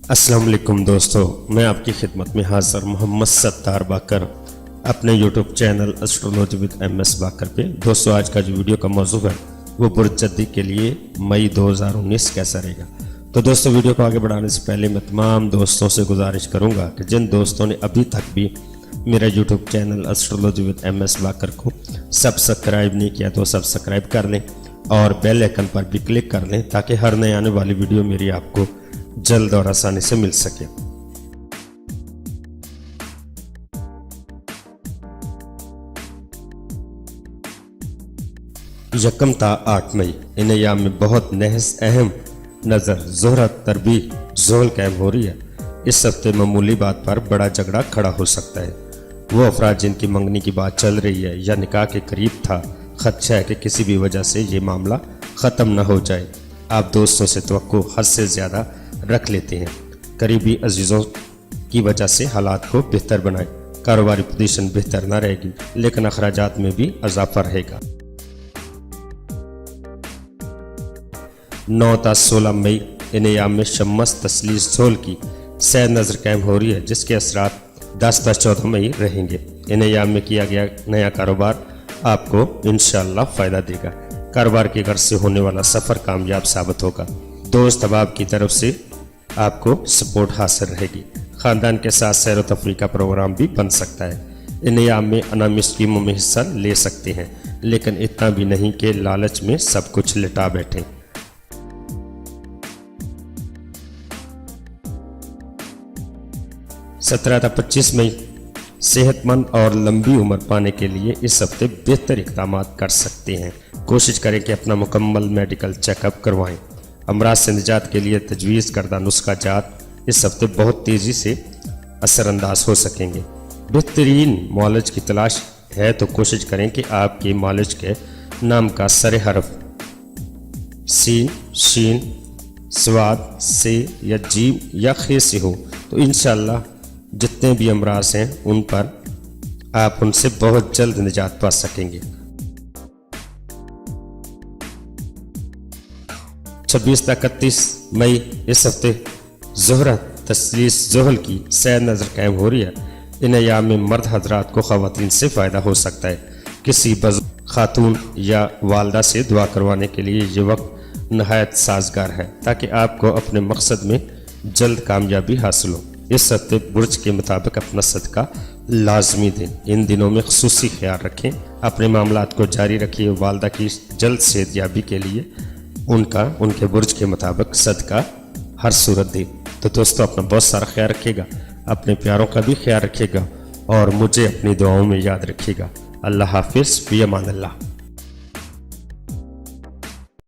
अस्सलाम वालेकुम दोस्तों, मैं आपकी खिदमत में हाज़िर मोहम्मद सत्तार बाकर अपने YouTube channel astrology with MS बाकर पे। दोस्तों, आज का जो वीडियो का मौजू है वो बुर्ज के लिए मई 2019 कैसा रहेगा। तो दोस्तों, वीडियो को आगे बढ़ाने से पहले मैं तमाम दोस्तों से गुजारिश करूँगा कि जिन दोस्तों ने अभी तक भी मेरा YouTube channel astrology with MS बाकर को सब्सक्राइब नहीं किया तो सब्सक्राइब कर लें और बेल आइकन पर भी क्लिक कर लें ताकि हर नए आने वाली वीडियो मेरी आपको जल्द और आसानी से मिल सके। यकम ता 8 मई इन अयाम में बहुत नहस अहम नज़र जोहरत तरबी जोल कायम हो रही है। इस हफ्ते मामूली बात पर बड़ा झगड़ा खड़ा हो सकता है। वो अफराद जिनकी मंगनी की बात चल रही है या निकाह के करीब था, खदशा है कि किसी भी वजह से ये मामला ख़त्म न हो जाए। आप दोस्तों से तवक्को हद से ज़्यादा रख लेते हैं। करीबी अजीज़ों की वजह से हालात को बेहतर बनाएं। कारोबारी पोजीशन बेहतर न रहेगी लेकिन अखराजात में भी इजाफा रहेगा। 9 ता 16 मई इन अयाम में शम्स तसलीस झोल की सैर नज़र कायम हो रही है, जिसके असरात 10 ता 14 मई रहेंगे। इन अयाम में किया गया नया कारोबार आपको इंशाअल्लाह फ़ायदा देगा। कारोबार के घर से होने वाला सफ़र कामयाब साबित होगा। दोस्त अहबाब की तरफ से आपको सपोर्ट हासिल रहेगी। ख़ानदान के साथ सैर व तफरीह का प्रोग्राम भी बन सकता है। इन अयाम में अनामी स्कीमों में हिस्सा ले सकते हैं, लेकिन इतना भी नहीं कि लालच में सब कुछ लिटा बैठें। सत्रह ता 25 मई सेहतमंद और लंबी उम्र पाने के लिए इस हफ्ते बेहतर इक़दाम कर सकते हैं। कोशिश करें कि अपना मुकम्मल मेडिकल चेकअप करवाएं। अमराज से निजात के लिए तजवीज़ करदा नुस्खा जात इस हफ्ते बहुत तेज़ी से असरअंदाज हो सकेंगे। बेहतरीन मौलज की तलाश है तो कोशिश करें कि आपके मौलज के नाम का सर हरफ सीन, शीन, स्वाद से या जीम या खे से हो तो इंशाअल्लाह जितने भी अमराज हैं उन पर आप उनसे बहुत जल्द निजात पा सकेंगे। 26 ता 31 मई इस हफ्ते जोहरत तसलीस जोहल की सैर नज़र कायम हो रही है। इन अयाम में मर्द हजरात को ख़वातीन से फ़ायदा हो सकता है। किसी खातून या वालदा से दुआ करवाने के लिए ये वक्त नहायत साजगार है ताकि आपको अपने मकसद में जल्द कामयाबी हासिल हो। इस हफ्ते बुर्ज के मुताबिक अपना सदका लाजमी दें। इन दिनों में खुसूसी ख्याल रखें। अपने मामलात को जारी रखिए। वालदा की जल्द सेहतयाबी के लिए उनके बुर्ज के मुताबिक सदका हर सूरत दें। तो दोस्तों, अपना बहुत सारा ख्याल रखिएगा, अपने प्यारों का भी ख्याल रखिएगा और मुझे अपनी दुआओं में याद रखिएगा। अल्लाह हाफिज़, फ़ी अमान अल्लाह।